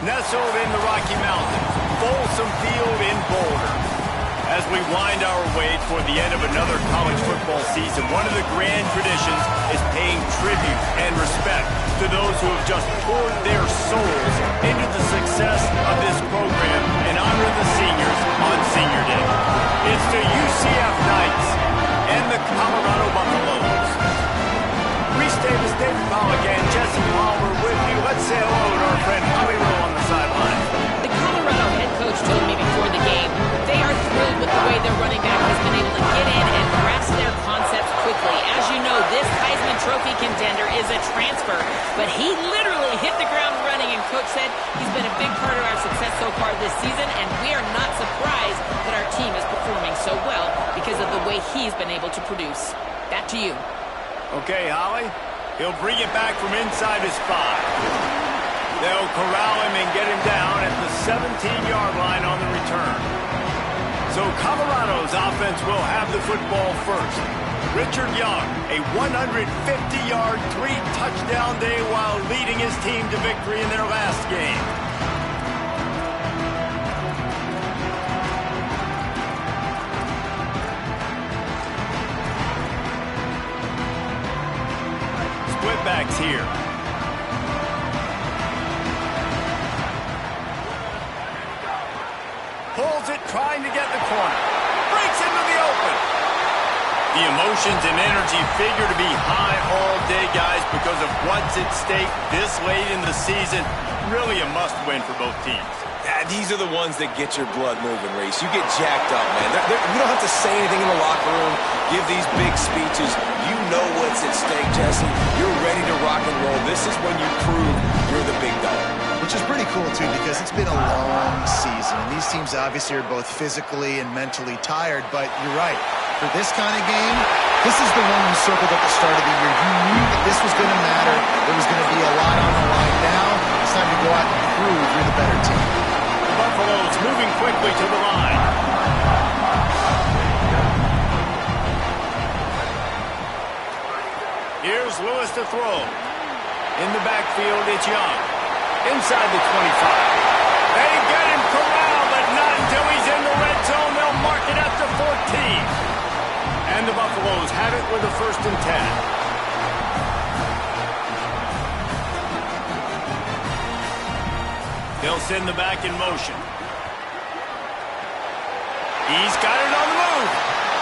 nestled in the Rocky Mountains, Folsom Field in Boulder. As we wind our way toward the end of another college football season, one of the grand traditions is paying tribute and respect to those who have just poured their souls into the success of this program and honor the seniors on Senior Day. It's the UCF Knights and the Colorado Buffaloes. Reese Davis, David Pollock, and Jesse Palmer with you. Let's say hello to our friend Holly Rowe on the sideline. The Colorado head coach told me before the game they are thrilled with the way their running back has been able to get in and grasp their concepts quickly. As you know, this Heisman Trophy contender is a transfer, but he literally hit the ground running, and Coach said he's been a big part of our success so far this season, and we are not surprised that our team is performing so well because of the way he's been able to produce. Back to you. Okay, Holly. He'll bring it back from inside his 5. They'll corral him and get him down at the 17-yard line on the return. So Colorado's offense will have the football first. Richard Young, a 150-yard, 3-touchdown day while leading his team to victory in their last game. Split backs here. Pulls it, trying to get the corner. Breaks into the open. The emotions and energy figure to be high all day, guys, because of what's at stake this late in the season. Really a must-win for both teams. Yeah, these are the ones that get your blood moving, Reese. You get jacked up, man. You don't have to say anything in the locker room, give these big speeches. You know what's at stake, Jesse. You're ready to rock and roll. This is when you prove you're the big dog. Which is pretty cool, too, because it's been a long season. And these teams obviously are both physically and mentally tired, but you're right. For this kind of game, this is the one you circled at the start of the year. You knew that this was going to matter. There was going to be a lot on the line. Now, it's time to go out and prove you're the better team. The Buffaloes moving quickly to the line. Here's Lewis to throw. In the backfield, it's Young. Inside the 25. They get him corralled, but not until he's in the red zone. They'll mark it up to 14. And the Buffaloes have it with a 1st and 10. They'll send the back in motion. He's got it on the move.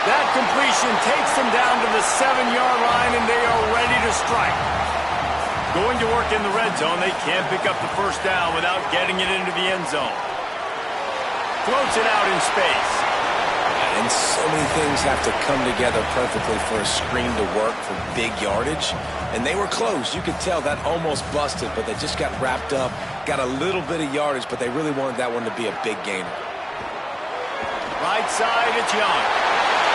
That completion takes them down to the 7-yard line, and they are ready to strike. Going to work in the red zone, they can't pick up the 1st down without getting it into the end zone. Floats it out in space. And so many things have to come together perfectly for a screen to work for big yardage. And they were close. You could tell that almost busted, but they just got wrapped up, got a little bit of yardage, but they really wanted that one to be a big gainer. Right side, it's Young.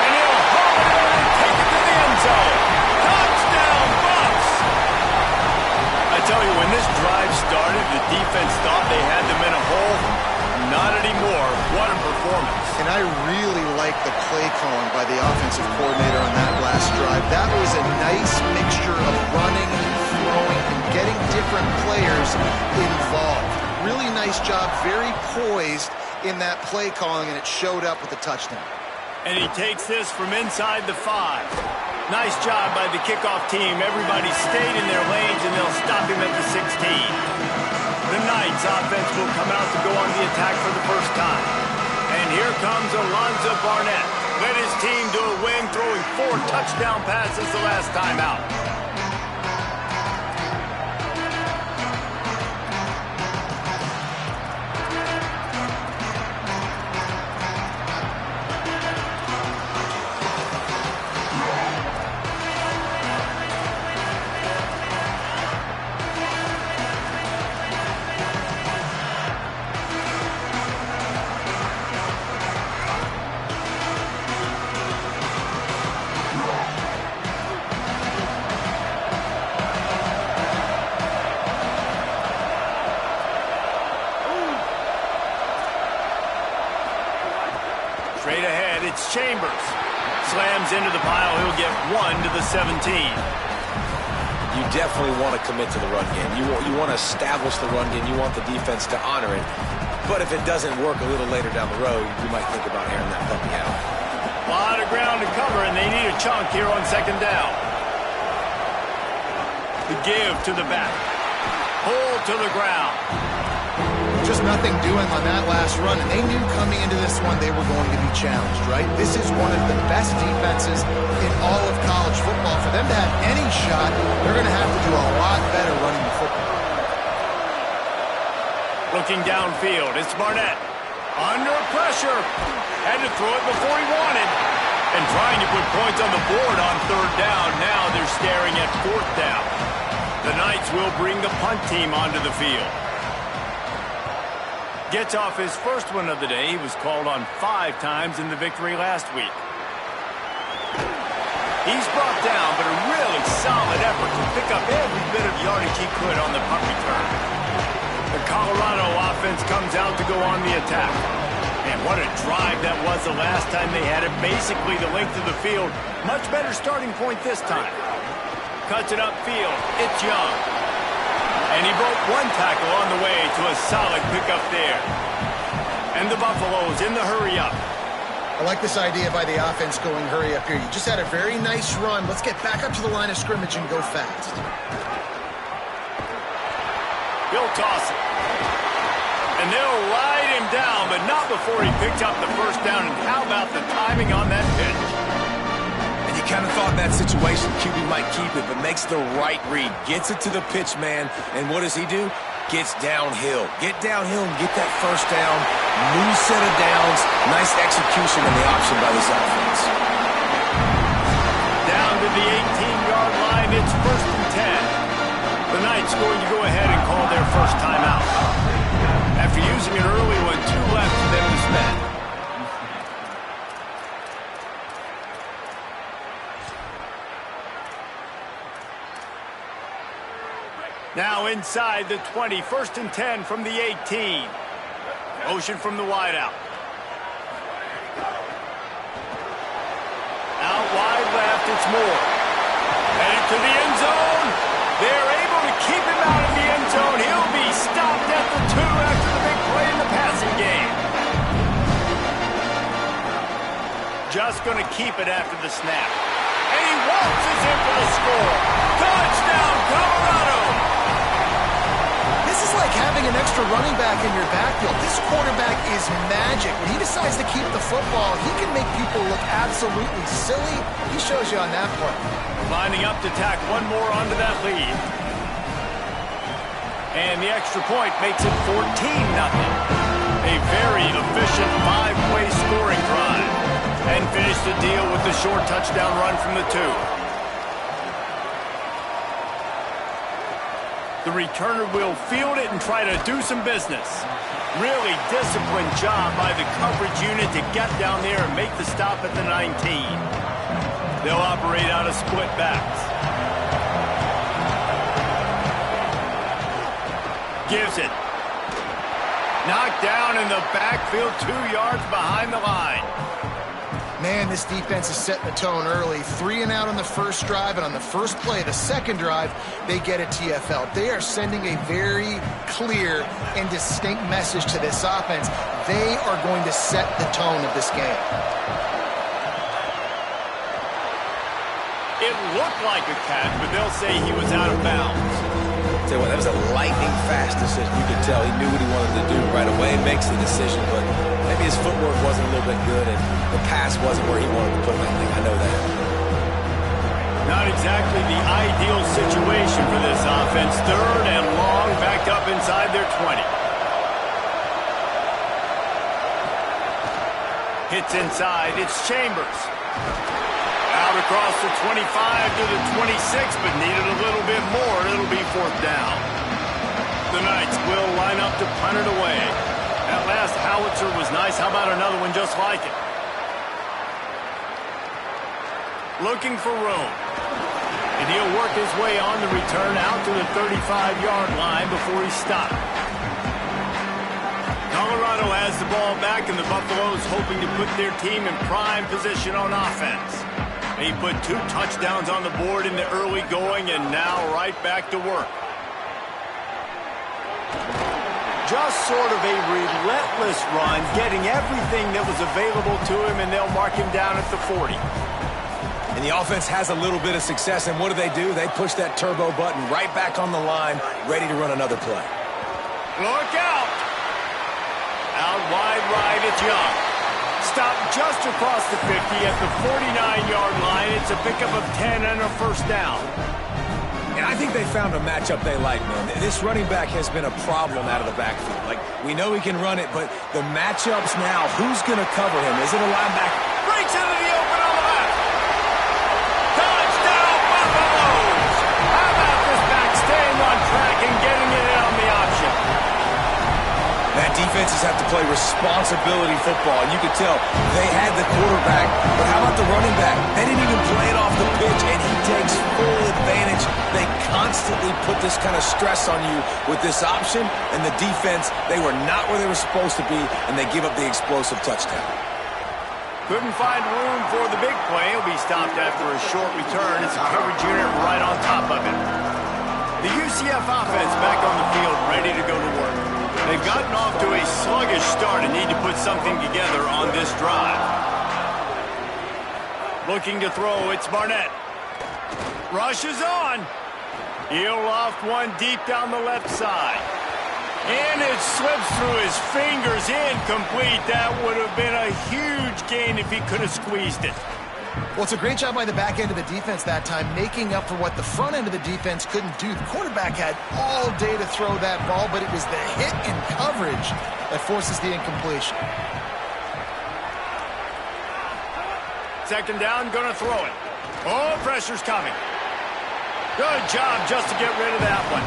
And he'll haul it in and take it to the end zone. Touchdown, Buffs! I tell you, when this drive started, the defense thought they had them in a hole. Not anymore. What a performance. And I really like the play calling by the offensive coordinator on that last drive. That was a nice mixture of running, throwing, and getting different players involved. Really nice job, very poised in that play calling, and it showed up with the touchdown. And he takes this from inside the 5. Nice job by the kickoff team. Everybody stayed in their lanes, and they'll stop him at the 16. The Knights offense will come out to go on the attack for the first time. And here comes Alonzo Barnett. Led his team to a win, throwing 4 touchdown passes the last time out. Straight ahead, it's Chambers. Slams into the pile. He'll get 1 to the 17. you definitely want to commit to the run game. You want to establish the run game. You want the defense to honor it. But if it doesn't work a little later down the road, you might think about airing that puppy out. A lot of ground to cover, and they need a chunk here on second down. The give to the back. Pull to the ground. Just nothing doing on that last run, and they knew coming into this one they were going to be challenged, right? This is one of the best defenses in all of college football. For them to have any shot, they're going to have to do a lot better running the football. Looking downfield, it's Barnett. Under pressure. Had to throw it before he wanted. And trying to put points on the board on third down. Now they're staring at fourth down. The Knights will bring the punt team onto the field. Gets off his first one of the day. He was called on 5 times in the victory last week. He's brought down, but a really solid effort to pick up every bit of yardage he could on the punt return. The Colorado offense comes out to go on the attack. And what a drive that was the last time they had it. Basically the length of the field. Much better starting point this time. Cuts it upfield. It's Young. And he broke one tackle on the way to a solid pickup there. And the Buffaloes in the hurry-up. I like this idea by the offense going hurry up here. You just had a very nice run. Let's get back up to the line of scrimmage and go fast. He'll toss it. And they'll ride him down, but not before he picked up the first down. And how about the timing on that pitch? And you kind of thought in that situation QB might keep it, but makes the right read. Gets it to the pitch man, and what does he do? Gets downhill. Get downhill and get that first down. New set of downs. Nice execution on the option by this offense. Down to the 18-yard line. It's 1st and 10. The Knights going to go ahead and call their first timeout. After using an early one, 2 left for them to spend. Now inside the 20, 1st and 10 from the 18. Motion from the wideout. Out wide left, it's Moore. Headed to the end zone. They're able to keep him out of the end zone. He'll be stopped at the 2 after the big play in the passing game. Just going to keep it after the snap. And he waltzes in for the score. Touchdown, Colorado! This is like having an extra running back in your backfield. This quarterback is magic. When he decides to keep the football, he can make people look absolutely silly. He shows you on that part. Lining up to tack one more onto that lead. And the extra point makes it 14-0. A very efficient 5-play scoring drive. And finish the deal with the short touchdown run from the 2. The returner will field it and try to do some business. Really disciplined job by the coverage unit to get down there and make the stop at the 19. They'll operate out of split backs. Gives it. Knocked down in the backfield, 2 yards behind the line. Man, this defense is setting the tone early. 3 and out on the first drive, and on the first play of the second drive, they get a TFL. They are sending a very clear and distinct message to this offense. They are going to set the tone of this game. It looked like a catch, but they'll say he was out of bounds. Tell you what, that was a lightning fast decision. You could tell he knew what he wanted to do right away. Makes the decision, but maybe his footwork wasn't a little bit good, and the pass wasn't where he wanted to put that thing. I know that. Not exactly the ideal situation for this offense. 3rd and long, backed up inside their 20. Hits inside. It's Chambers. Out across the 25 to the 26, but needed a little bit more. It'll be 4th down. The Knights will line up to punt it away. That last howitzer was nice. How about another one just like it? Looking for room. And he'll work his way on the return out to the 35-yard line before he's stopped. Colorado has the ball back, and the Buffaloes hoping to put their team in prime position on offense. He put 2 touchdowns on the board in the early going, and now right back to work. Just sort of a relentless run, getting everything that was available to him, and they'll mark him down at the 40. And the offense has a little bit of success, and what do? They push that turbo button right back on the line, ready to run another play. Look out! Out wide right, it's Young. Stopped just across the 50 at the 49-yard line. It's a pickup of 10 and a first down. And I think they found a matchup they like, man. This running back has been a problem out of the backfield. Like, we know he can run it, but the matchups now, who's going to cover him? Is it a linebacker? Breaks into the open on the left. Touchdown, Buffaloes! How about this back staying on track and getting it in on the option? That defenses have to play responsibility football, and you could tell they had the quarterback, but how about the running back? They didn't even play it off the pitch, and he takes full advantage. They constantly put this kind of stress on you with this option, and the defense, they were not where they were supposed to be, and they give up the explosive touchdown. Couldn't find room for the big play. He'll be stopped after a short return. It's a coverage unit right on top of it. The UCF offense back on the field, ready to go to work. They've gotten off to a sluggish start and need to put something together on this drive. Looking to throw, it's Barnett. Rush is on. He'll loft one deep down the left side. And it slips through his fingers, incomplete. That would have been a huge gain if he could have squeezed it. Well, it's a great job by the back end of the defense that time, making up for what the front end of the defense couldn't do. The quarterback had all day to throw that ball, but it was the hit and coverage that forces the incompletion. Second down, gonna throw it. Oh, pressure's coming. Good job just to get rid of that one.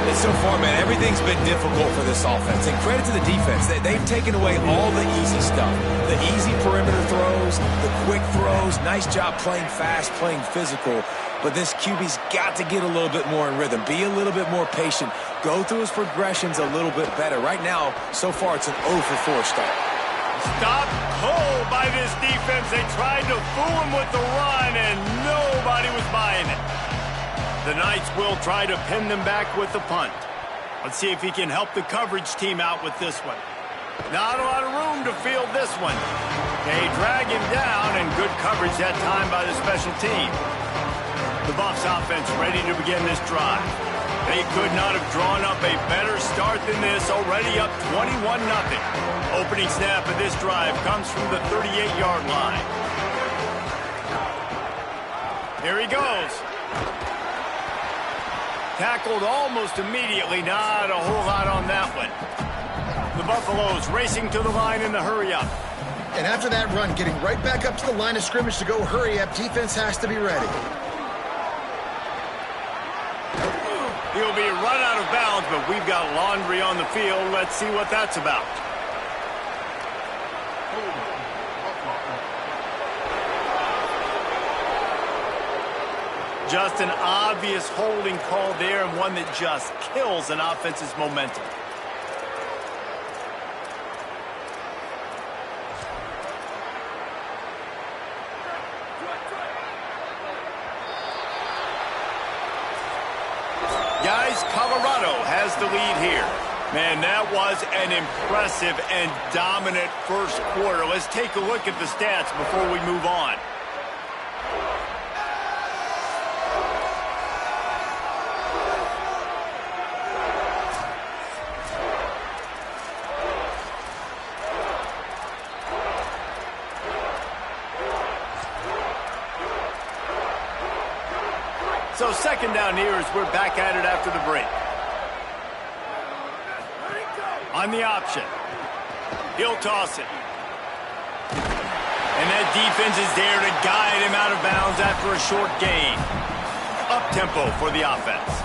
And so far, man, everything's been difficult for this offense. And credit to the defense. They've taken away all the easy stuff. The easy perimeter throws, the quick throws. Nice job playing fast, playing physical. But this QB's got to get a little bit more in rhythm. Be a little bit more patient. Go through his progressions a little bit better. Right now, so far, it's an 0 for 4 start. Stopped cold by this defense. They tried to fool him with the run, and nobody was buying it. The Knights will try to pin them back with the punt. Let's see if he can help the coverage team out with this one. Not a lot of room to field this one. They drag him down, and good coverage that time by the special team. The Buffs offense ready to begin this drive. They could not have drawn up a better start than this, already up 21-0. Opening snap of this drive comes from the 38-yard line. Here he goes. Tackled almost immediately. Not a whole lot on that one. The Buffaloes racing to the line in the hurry-up. And after that run, getting right back up to the line of scrimmage to go hurry-up, defense has to be ready. He'll be run out of bounds, but we've got laundry on the field. Let's see what that's about. Just an obvious holding call there, and one that just kills an offense's momentum. Guys, Colorado has the lead here. Man, that was an impressive and dominant first quarter. Let's take a look at the stats before we move on. So second down here as we're back at it after the break. On the option. He'll toss it. And that defense is there to guide him out of bounds after a short gain. Up-tempo for the offense.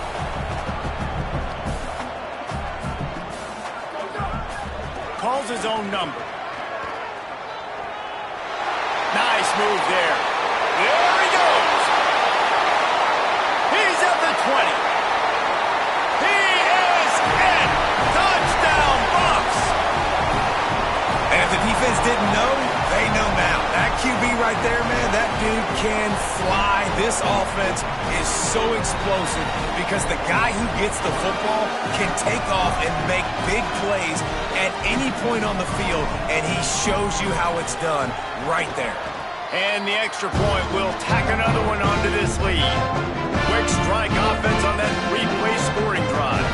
Calls his own number. Nice move there. There he goes. He's at the 20. He is in. Touchdown, Buffs. And if the defense didn't know, they know now. That QB right there, man, that dude can fly. This offense is so explosive because the guy who gets the football can take off and make big plays at any point on the field, and he shows you how it's done right there. And the extra point will tack another one onto this lead. Quick strike offense on that three-play scoring drive.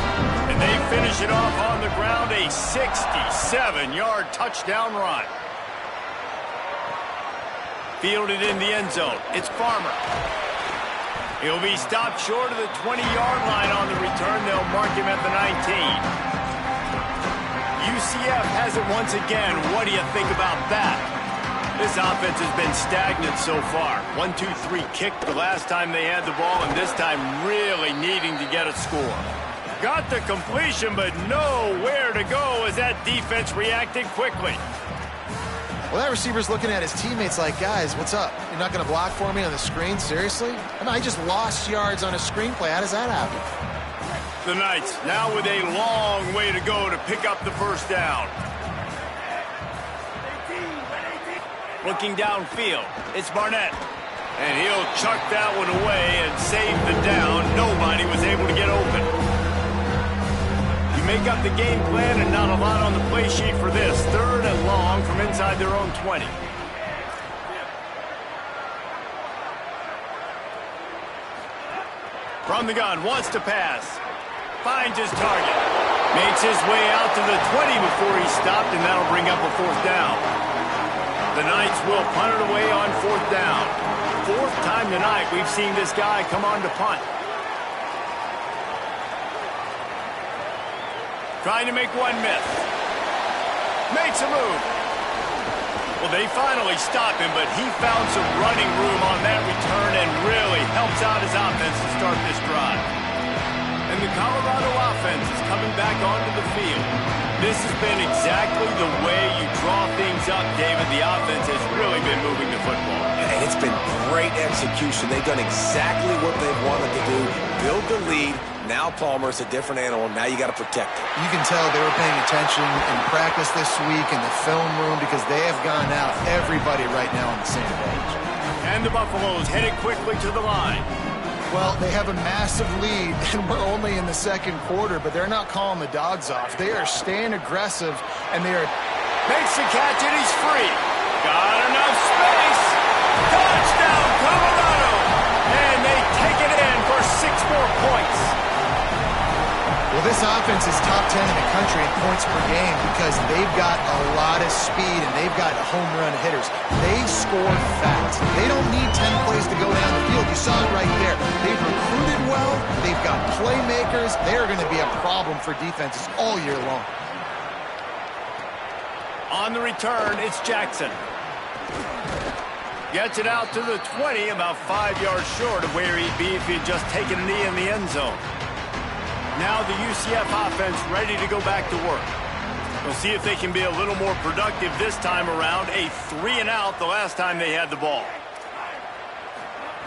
And they finish it off on the ground, a 67-yard touchdown run. Fielded in the end zone. It's Farmer. He'll be stopped short of the 20-yard line on the return. They'll mark him at the 19. UCF has it once again. What do you think about that? This offense has been stagnant so far. 1-2-3 kick the last time they had the ball, and this time really needing to get a score. Got the completion, but nowhere to go as that defense reacted quickly. Well, that receiver's looking at his teammates like, guys, what's up? You're not going to block for me on the screen? Seriously? I mean, I just lost yards on a screenplay. How does that happen? The Knights now with a long way to go to pick up the first down. Looking downfield, it's Barnett. And he'll chuck that one away and save the down. Nobody was able to get open. You make up the game plan and not a lot on the play sheet for this. 3rd and long from inside their own 20. From the gun, wants to pass. Finds his target. Makes his way out to the 20 before he stopped, and that'll bring up a 4th down. The Knights will punt it away on 4th down. 4th time tonight we've seen this guy come on to punt. Trying to make one miss. Makes a move. Well, they finally stopped him, but he found some running room on that return and really helps out his offense to start this drive. And the Colorado offense is coming back onto the field. This has been exactly the way you draw things up, David. The offense has really been moving the football. And it's been great execution. They've done exactly what they've wanted to do. Build the lead. Now Palmer's a different animal. Now you got to protect it. You can tell they were paying attention in practice this week in the film room because they have gone out, everybody right now on the same page. And the Buffaloes headed quickly to the line. Well, they have a massive lead, and we're only in the 2nd quarter, but they're not calling the dogs off. They are staying aggressive, and they are... Makes the catch, and he's free. Got enough space. Touchdown, Colorado! And they take it in for 6 more points. Well, this offense is top 10 in the country in points per game because they've got a lot of speed and they've got home run hitters. They score fast. They don't need 10 plays to go down the field. You saw it right there. They've recruited well. They've got playmakers. They're going to be a problem for defenses all year long. On the return, it's Jackson. Gets it out to the 20, about 5 yards short of where he'd be if he'd just taken a knee in the end zone. Now the UCF offense ready to go back to work. We'll see if they can be a little more productive this time around. A 3-and-out the last time they had the ball.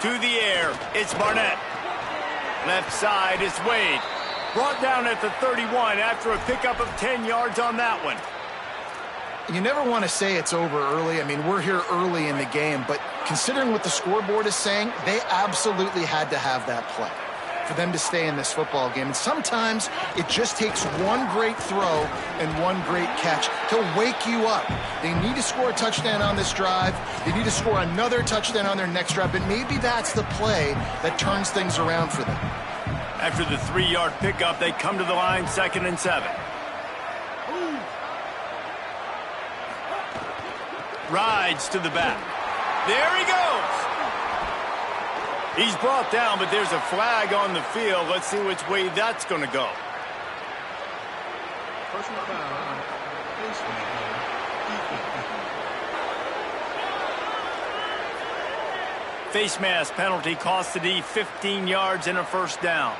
To the air, it's Barnett. Left side, it's Wade. Brought down at the 31 after a pickup of 10 yards on that one. You never want to say it's over early. I mean, we're here early in the game, but considering what the scoreboard is saying, they absolutely had to have that play for them to stay in this football game. And sometimes it just takes one great throw and one great catch to wake you up. They need to score a touchdown on this drive. They need to score another touchdown on their next drive, but maybe that's the play that turns things around for them. After the 3-yard pickup, they come to the line, 2nd and 7. Rides to the back. There he goes. He's brought down, but there's a flag on the field. Let's see which way that's going to go. Personal foul on Face mask penalty cost the D 15 yards and a first down.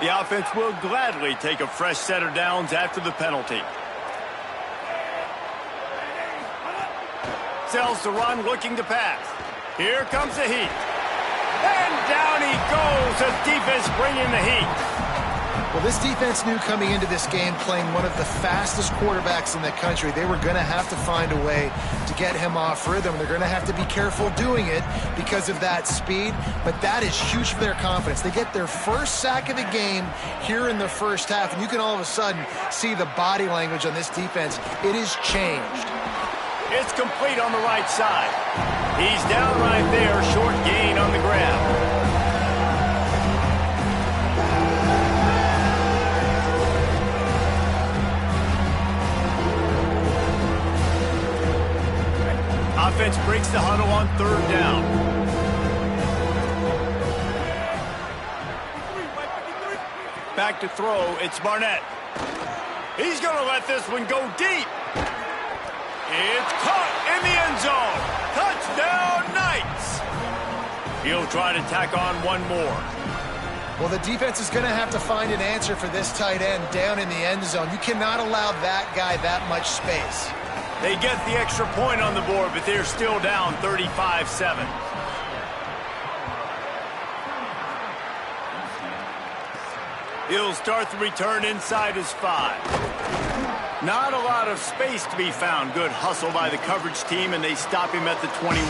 The offense will gladly take a fresh set of downs after the penalty. Sells to run, looking to pass. Here comes the heat. And down he goes as defense bringing the heat. Well, this defense knew coming into this game, playing one of the fastest quarterbacks in the country, they were going to have to find a way to get him off rhythm. They're going to have to be careful doing it because of that speed, but that is huge for their confidence. They get their first sack of the game here in the first half, and you can all of a sudden see the body language on this defense. It has changed. It's complete on the right side. He's down right there, short gain on the grab. Offense breaks the huddle on third down. Back to throw, it's Barnett. He's going to let this one go deep. It's caught in the end zone. Touchdown, Knights. He'll try to tack on one more. Well, the defense is going to have to find an answer for this tight end down in the end zone. You cannot allow that guy that much space. They get the extra point on the board, but they're still down 35-7. He'll start the return inside his 5. Not a lot of space to be found. Good hustle by the coverage team, and they stop him at the 21.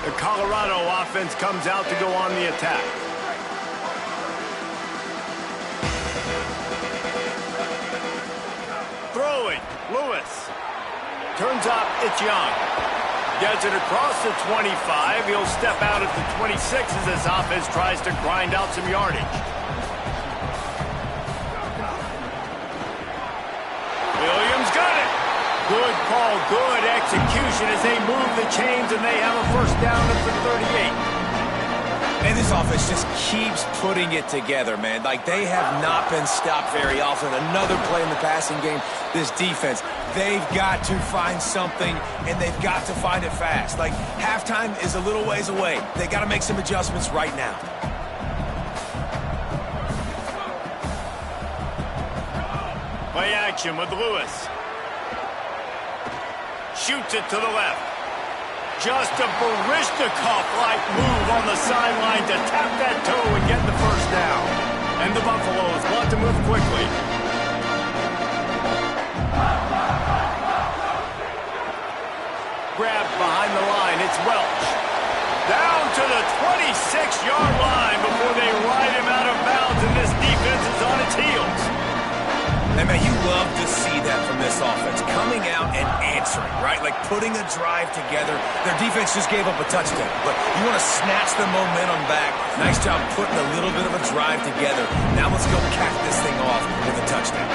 The Colorado offense comes out to go on the attack. Throwing, Lewis. Turns up, it's Young. Gets it across the 25. He'll step out at the 26 as this offense tries to grind out some yardage. Williams got it. Good call, good execution as they move the chains, and they have a first down at the 38. And this offense just keeps putting it together, man. Like, they have not been stopped very often. Another play in the passing game. This defense, they've got to find something, and they've got to find it fast. Like, halftime is a little ways away. They got to make some adjustments right now. Play action with Lewis. Shoots it to the left. Just a Barishnikov-like move on the sideline to tap that toe and get the first down. And the Buffaloes want to move quickly. Grabbed behind the line, it's Welch. Down to the 26-yard line before they ride him out of bounds, and this defense is on its heels. And, man, you love to see that from this offense. Coming out and answering, right? Like putting a drive together. Their defense just gave up a touchdown. But you want to snatch the momentum back. Nice job putting a little bit of a drive together. Now let's go cap this thing off with a touchdown.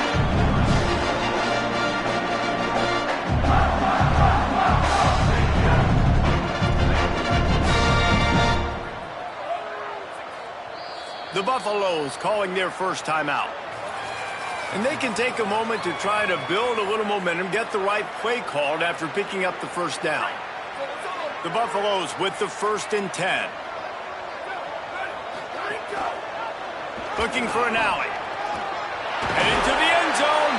The Buffaloes calling their first timeout. And they can take a moment to try to build a little momentum, get the right play called after picking up the first down. The Buffaloes with the 1st and 10. Looking for an alley. And into the end zone.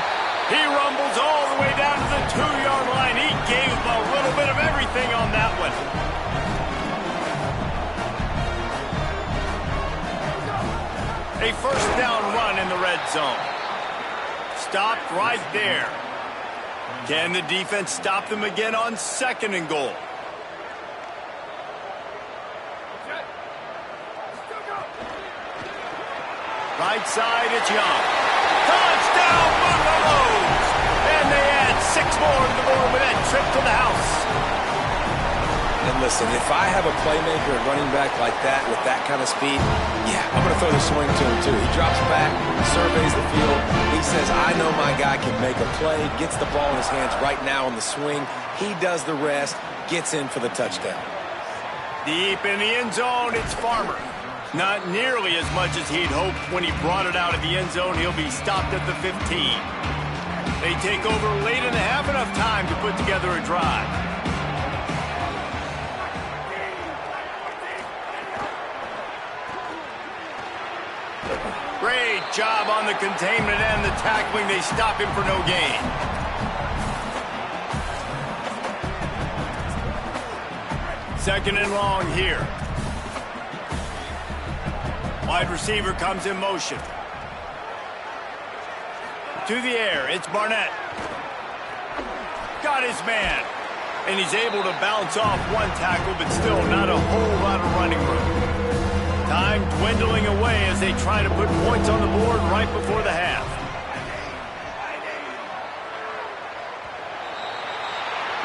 He rumbles all the way down to the 2-yard line. He gave a little bit of everything on that one. A first down run in the red zone. Stopped right there. Can the defense stop them again on 2nd and goal? Right side, it's Young. Touchdown, Buffaloes! And they add 6 more to the board with that trip to the house. And listen, if I have a playmaker at running back like that with that kind of speed, yeah, I'm going to throw the swing to him too. He drops back, surveys the field. He says, I know my guy can make a play, gets the ball in his hands right now on the swing. He does the rest, gets in for the touchdown. Deep in the end zone, it's Farmer. Not nearly as much as he'd hoped when he brought it out of the end zone. He'll be stopped at the 15. They take over late in the half, enough time to put together a drive. Great job on the containment and the tackling. They stop him for no gain. Second and long here. Wide receiver comes in motion. To the air, it's Barnett. Got his man. And he's able to bounce off one tackle, but still not a whole lot of running room. Time dwindling away as they try to put points on the board right before the half.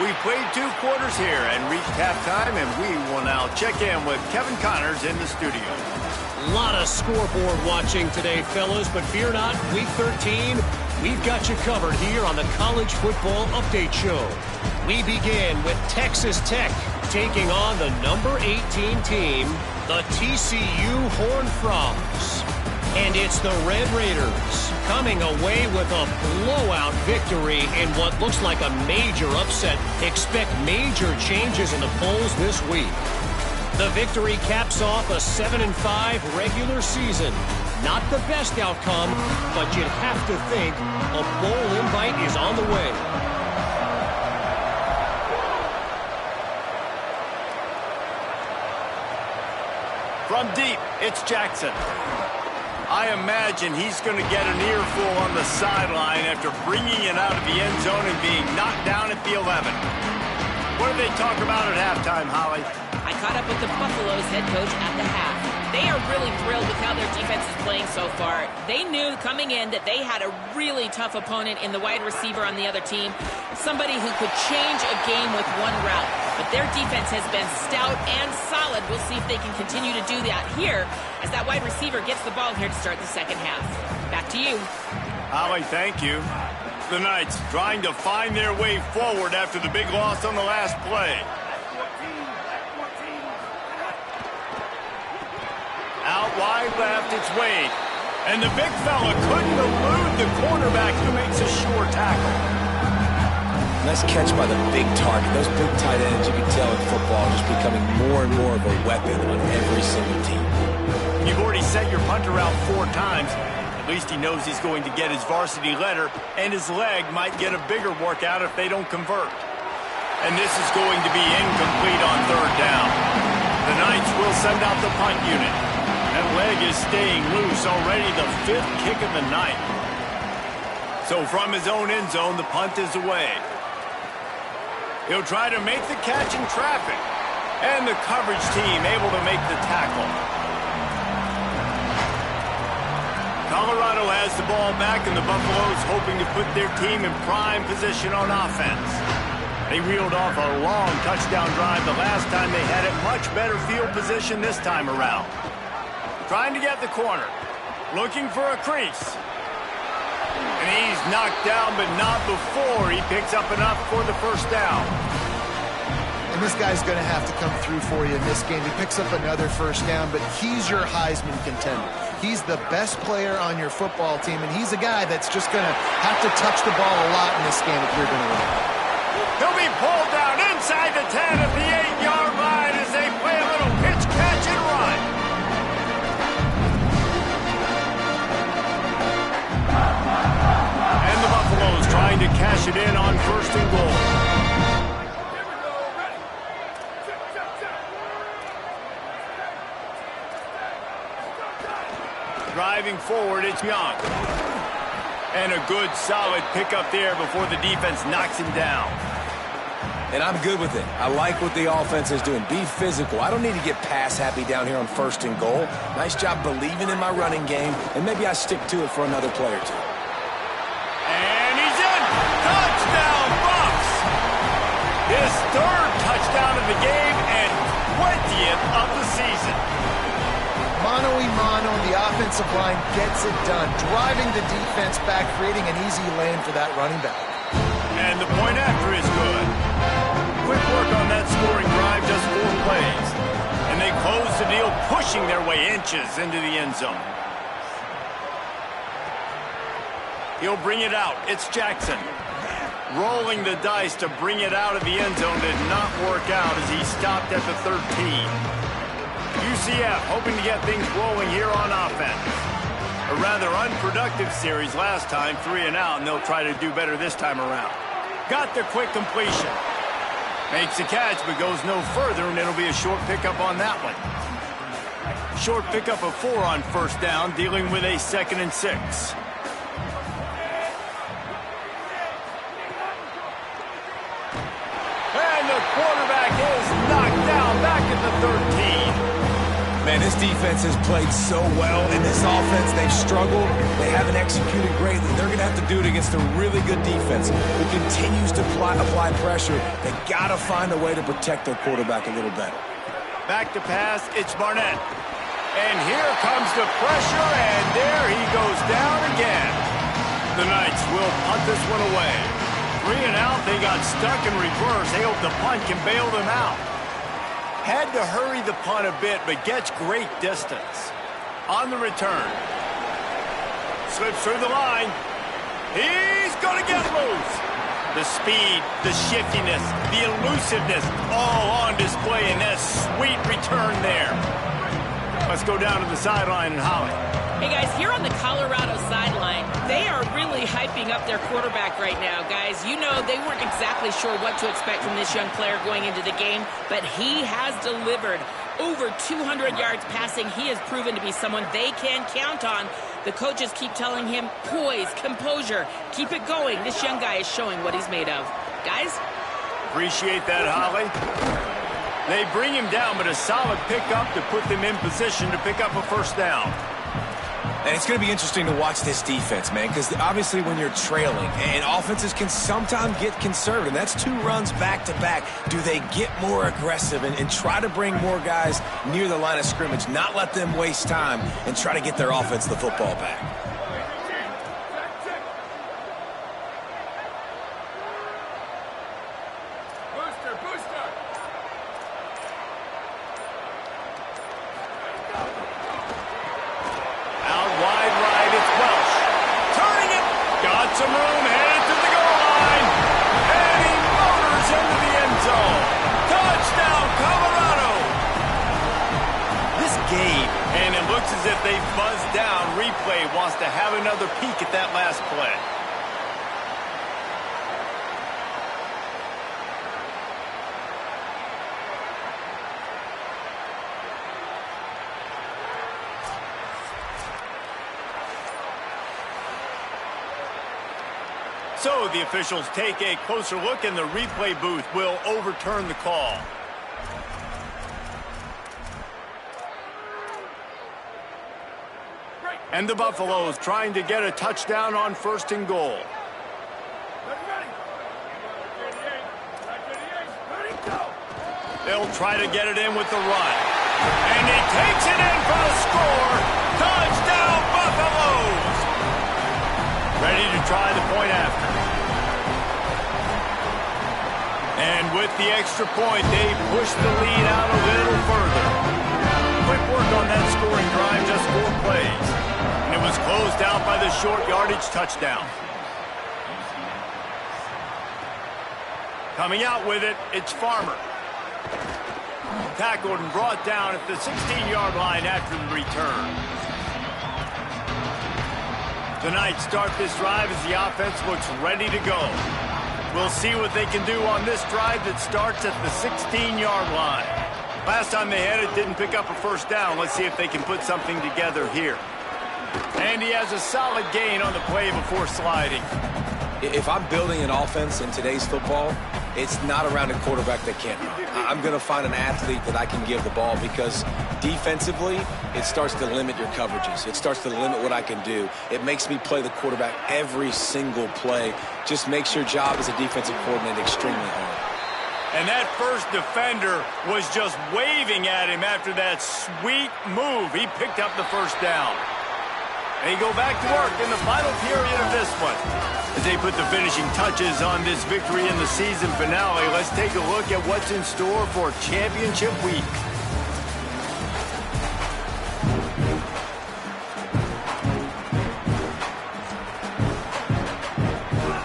We've played 2 quarters here and reached halftime, and we will now check in with Kevin Connors in the studio. A lot of scoreboard watching today, fellas, but fear not, Week 13, we've got you covered here on the College Football Update Show. We begin with Texas Tech taking on the number 18 team, the TCU Horned Frogs. And it's the Red Raiders coming away with a blowout victory in what looks like a major upset. Expect major changes in the polls this week. The victory caps off a 7-5 regular season. Not the best outcome, but you'd have to think a bowl invite is on the way. From deep, it's Jackson. I imagine he's going to get an earful on the sideline after bringing it out of the end zone and being knocked down at the 11. What did they talk about at halftime, Holly? I caught up with the Buffalo's head coach at the half. They are really thrilled with how their defense is playing so far. They knew coming in that they had a really tough opponent in the wide receiver on the other team, somebody who could change a game with one route. But their defense has been stout and solid. We'll see if they can continue to do that here as that wide receiver gets the ball here to start the second half. Back to you. Holly, thank you. The Knights trying to find their way forward after the big loss on the last play. Out wide left, it's Wade. And the big fella couldn't elude the cornerback who makes a sure tackle. Nice catch by the big target. Those big tight ends, you can tell in football, just becoming more and more of a weapon on every single team. You've already sent your punter out 4 times. At least he knows he's going to get his varsity letter, and his leg might get a bigger workout if they don't convert. And this is going to be incomplete on 3rd down. The Knights will send out the punt unit. That leg is staying loose, already the 5th kick of the night. So from his own end zone, the punt is away. He'll try to make the catch in traffic. And the coverage team able to make the tackle. Colorado has the ball back, and the Buffaloes hoping to put their team in prime position on offense. They reeled off a long touchdown drive the last time they had it. Much better field position this time around. Trying to get the corner. Looking for a crease. And he's knocked down, but not before he picks up enough for the 1st down. And this guy's going to have to come through for you in this game. He picks up another 1st down, but he's your Heisman contender. He's the best player on your football team, and he's a guy that's just going to have to touch the ball a lot in this game if you're going to win. He'll be pulled down inside the 10 at the 8-yard line as they play a little pitch, catch, and run. And the Buffaloes trying to cash it in on 1st and goal. Driving forward, it's Young. And a good, solid pickup there before the defense knocks him down. And I'm good with it. I like what the offense is doing. Be physical. I don't need to get pass happy down here on 1st and goal. Nice job believing in my running game, and maybe I stick to it for another play or 2. And he's in! Touchdown, Bucks! His 3rd touchdown of the game and 20th of the season. Mano-a-mano, the offensive line gets it done, driving the defense back, creating an easy lane for that running back. And the point after is good. Quick work on that scoring drive, just 4 plays. And they close the deal, pushing their way inches into the end zone. He'll bring it out. It's Jackson. Rolling the dice to bring it out of the end zone did not work out as he stopped at the 13. UCF hoping to get things rolling here on offense. A rather unproductive series last time, 3 and out, and they'll try to do better this time around. Got the quick completion. Makes a catch, but goes no further, and it'll be a short pickup on that one. Short pickup of 4 on 1st down, dealing with a 2nd and 6. 13. Man, this defense has played so well, and this offense, they've struggled. They haven't executed greatly. They're going to have to do it against a really good defense who continues to apply pressure. They got to find a way to protect their quarterback a little better. Back to pass, it's Barnett. And here comes the pressure, and there he goes down again. The Knights will punt this one away. 3 and out, they got stuck in reverse. They hope the punt can bail them out. Had to hurry the punt a bit, but gets great distance. On the return. Slips through the line. He's going to get loose. The speed, the shiftiness, the elusiveness, all on display in that sweet return there. Let's go down to the sideline and Holly. Hey, guys, here on the Colorado sideline, they are really hyping up their quarterback right now, guys. You know, they weren't exactly sure what to expect from this young player going into the game, but he has delivered over 200 yards passing. He has proven to be someone they can count on. The coaches keep telling him, poise, composure, keep it going. This young guy is showing what he's made of. Guys? Appreciate that, Holly. They bring him down, but a solid pickup to put them in position to pick up a first down. And it's going to be interesting to watch this defense, man, because obviously when you're trailing, and offenses can sometimes get conservative, and that's 2 runs back-to-back. Do they get more aggressive and try to bring more guys near the line of scrimmage, not let them waste time, and try to get their offense the football back? Some room, headed to the goal line, and he motors into the end zone. Touchdown, Colorado! This game, and it looks as if they buzzed down. Replay wants to have another peek at that last play. So the officials take a closer look, and the replay booth will overturn the call. And the Buffaloes trying to get a touchdown on 1st and goal. They'll try to get it in with the run. And he takes it in for the score. Touchdown, Buffaloes! Ready to try the point after. And with the extra point, they push the lead out a little further. Quick work on that scoring drive, just 4 plays. And it was closed out by the short yardage touchdown. Coming out with it, it's Farmer. Tackled and brought down at the 16-yard line after the return. The Knights start this drive as the offense looks ready to go. We'll see what they can do on this drive that starts at the 16-yard line. Last time they had it, didn't pick up a first down. Let's see if they can put something together here. And he has a solid gain on the play before sliding. If I'm building an offense in today's football, it's not around a quarterback that can't run. I'm going to find an athlete that I can give the ball, because defensively, it starts to limit your coverages. It starts to limit what I can do. It makes me play the quarterback every single play. Just makes your job as a defensive coordinator extremely hard. And that first defender was just waving at him after that sweet move. He picked up the first down. They go back to work in the final period of this one. As they put the finishing touches on this victory in the season finale, let's take a look at what's in store for championship week.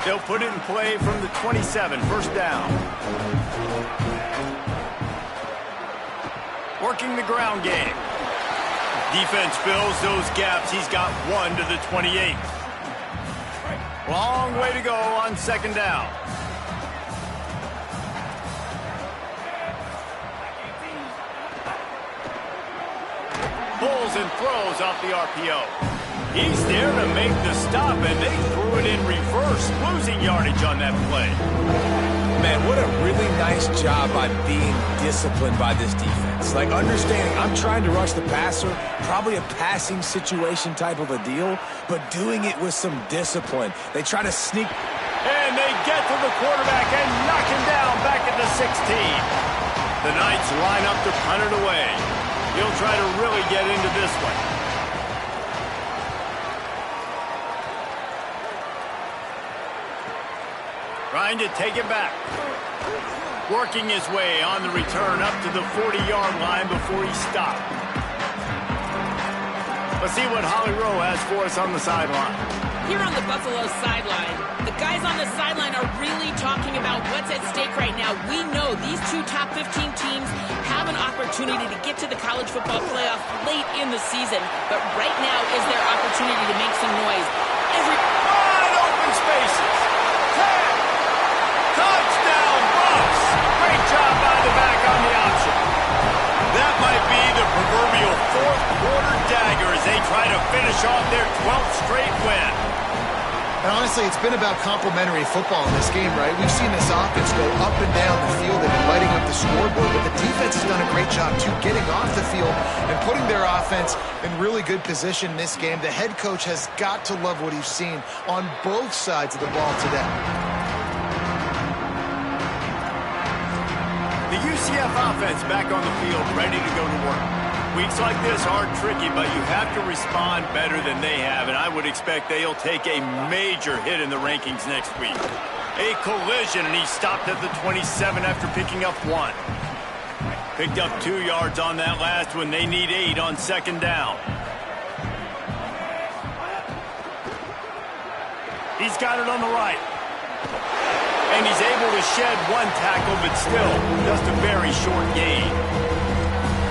They'll put it in play from the 27, first down. Working the ground game. Defense fills those gaps. He's got 1 to the 28. Long way to go on 2nd down. Pulls and throws off the RPO. He's there to make the stop, and they threw it in reverse, losing yardage on that play. Man, what a really nice job by being disciplined by this defense. Like, understanding I'm trying to rush the passer, probably a passing situation type of a deal, but doing it with some discipline. They try to sneak. And they get to the quarterback and knock him down back at the 16. The Knights line up to punt it away. He'll try to really get into this one. Trying to take it back. Working his way on the return up to the 40-yard line before he stopped. Let's see what Holly Rowe has for us on the sideline. Here on the Buffalo sideline, the guys on the sideline are really talking about what's at stake right now. We know these two top 15 teams have an opportunity to get to the college football playoff late in the season, but right now is their opportunity to make some noise. Wide open spaces. Touchdown, Buffs! Great job by the back on the option. That might be the proverbial fourth quarter dagger as they try to finish off their 12th straight win. And honestly, it's been about complementary football in this game, right? We've seen this offense go up and down the field. They've been lighting up the scoreboard, but the defense has done a great job, too, getting off the field and putting their offense in really good position in this game. The head coach has got to love what he's seen on both sides of the ball today. The UCF offense back on the field, ready to go to work. Weeks like this are tricky, but you have to respond better than they have, and I would expect they'll take a major hit in the rankings next week. A collision, and he stopped at the 27 after picking up 1. Picked up 2 yards on that last one. They need 8 on second down. He's got it on the right. And he's able to shed 1 tackle, but still just a very short gain.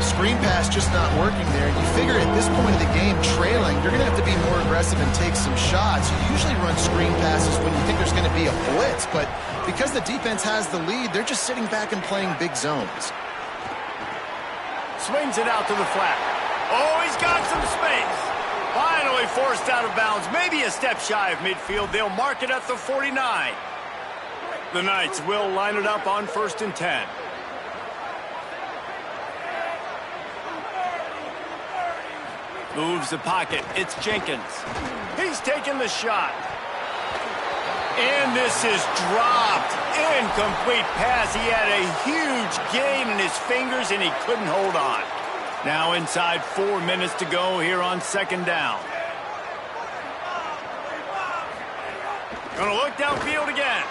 Screen pass just not working there. You figure at this point of the game, trailing, you're going to have to be more aggressive and take some shots. You usually run screen passes when you think there's going to be a blitz, but because the defense has the lead, they're just sitting back and playing big zones. Swings it out to the flat. Oh, he's got some space. Finally forced out of bounds. Maybe a step shy of midfield. They'll mark it at the 49. The Knights will line it up on 1st and 10. Moves the pocket. It's Jenkins. He's taking the shot. And this is dropped. Incomplete pass. He had a huge gain in his fingers, and he couldn't hold on. Now inside 4 minutes to go here on second down. Gonna look downfield again.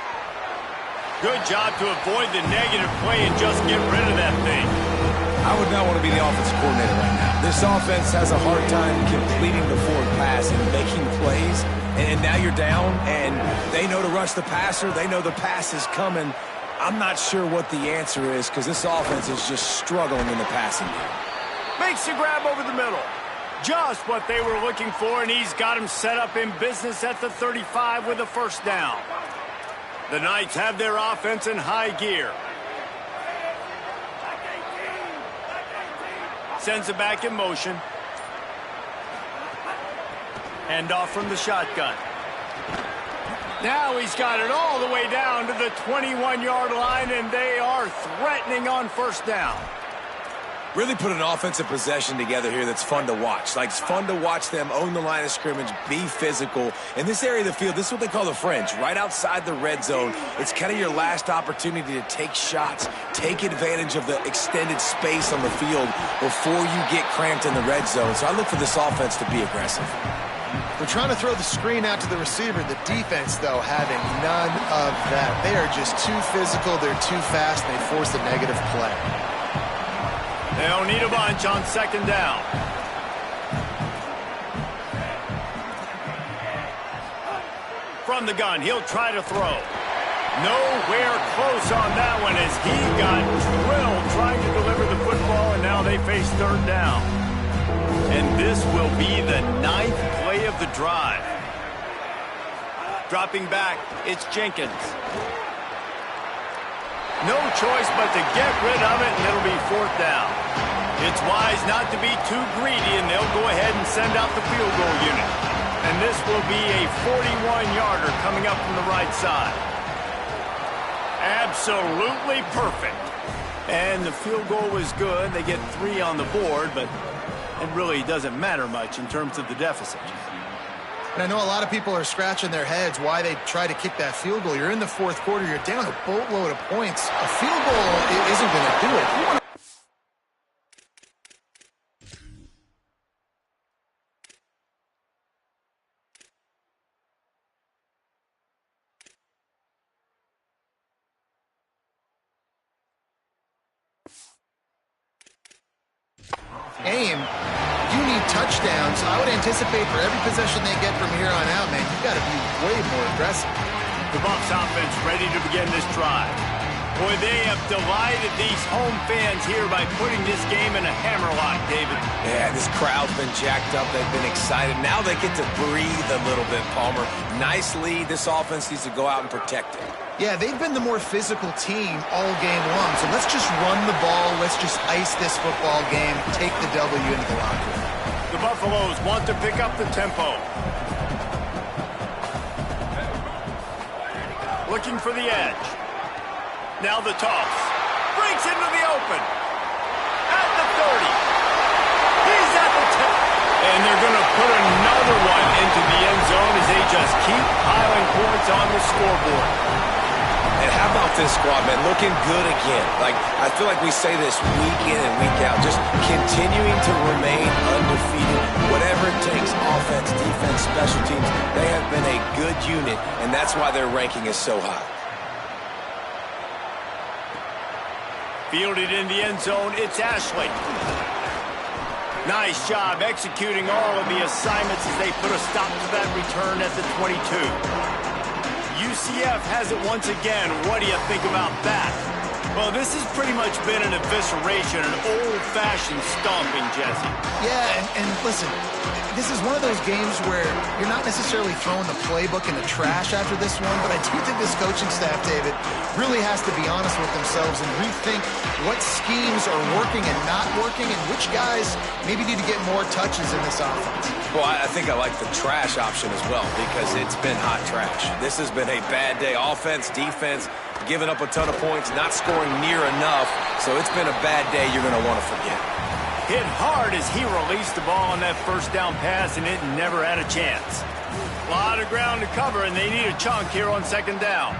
Good job to avoid the negative play and just get rid of that thing. I would not want to be the offensive coordinator right now. This offense has a hard time completing the forward pass and making plays. And now you're down, and they know to rush the passer. They know the pass is coming. I'm not sure what the answer is because this offense is just struggling in the passing game. Makes the grab over the middle. Just what they were looking for, and he's got him set up in business at the 35 with a first down. The Knights have their offense in high gear. Sends it back in motion. Hand off from the shotgun. Now he's got it all the way down to the 21-yard line, and they are threatening on first down. Really put an offensive possession together here that's fun to watch. Like, it's fun to watch them own the line of scrimmage, be physical. In this area of the field, this is what they call the fringe, right outside the red zone. It's kind of your last opportunity to take shots, take advantage of the extended space on the field before you get cramped in the red zone. So I look for this offense to be aggressive. They're trying to throw the screen out to the receiver. The defense, though, having none of that. They are just too physical. They're too fast, and they force a negative play. They'll need a bunch on second down. From the gun, he'll try to throw. Nowhere close on that one as he got drilled trying to deliver the football, and now they face third down. And this will be the 9th play of the drive. Dropping back, it's Jenkins. No choice but to get rid of it, and it'll be fourth down. It's wise not to be too greedy, and they'll go ahead and send out the field goal unit. And this will be a 41-yarder coming up from the right side. Absolutely perfect. And the field goal was good. They get 3 on the board, but it really doesn't matter much in terms of the deficit. And I know a lot of people are scratching their heads why they try to kick that field goal. You're in the fourth quarter. You're down a boatload of points. A field goal isn't going to do it. You want game, you need touchdowns. I would anticipate for every possession they get from here on out, man, you got to be way more aggressive. The Bucs offense ready to begin this drive. Boy, they have delighted these home fans here by putting this game in a hammerlock, David. Yeah, this crowd's been jacked up. They've been excited. Now they get to breathe a little bit, Palmer. Nice lead. This offense needs to go out and protect it. Yeah, they've been the more physical team all game long. So let's just run the ball. Let's just ice this football game. Take the W into the locker room. The Buffaloes want to pick up the tempo. Looking for the edge. Now the toss. Breaks into the open. At the 30. He's at the 10. And they're going to put another one into the end zone as they just keep piling points on the scoreboard. And how about this squad, man? Looking good again. I feel like we say this week in and week out, just continuing to remain undefeated. Whatever it takes, offense, defense, special teams, they have been a good unit, and that's why their ranking is so high. Fielded in the end zone, it's Ashley. Nice job executing all of the assignments as they put a stop to that return at the 22. UCF has it once again. What do you think about that? Well, this has pretty much been an evisceration, an old-fashioned stomping, Jesse. Yeah, and listen, this is one of those games where you're not necessarily throwing the playbook in the trash after this one, but I do think this coaching staff, David, really has to be honest with themselves and rethink what schemes are working and not working and which guys maybe need to get more touches in this offense. Well, I think I like the trash option as well because it's been hot trash. This has been a bad day. Offense, defense, giving up a ton of points, not scoring near enough. So it's been a bad day you're going to want to forget. Hit hard as he released the ball on that first down pass, and it never had a chance. A lot of ground to cover, and they need a chunk here on second down.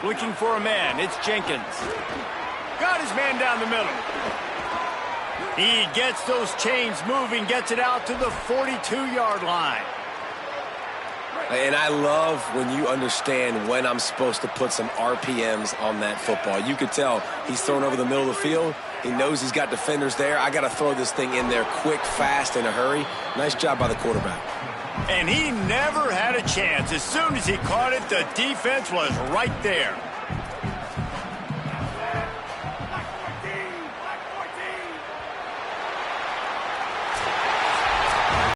Looking for a man. It's Jenkins. Got his man down the middle. He gets those chains moving, gets it out to the 42-yard line. And I love when you understand when I'm supposed to put some RPMs on that football. You could tell he's thrown over the middle of the field. He knows he's got defenders there. I got to throw this thing in there quick, fast, in a hurry. Nice job by the quarterback. And he never had a chance. As soon as he caught it, the defense was right there.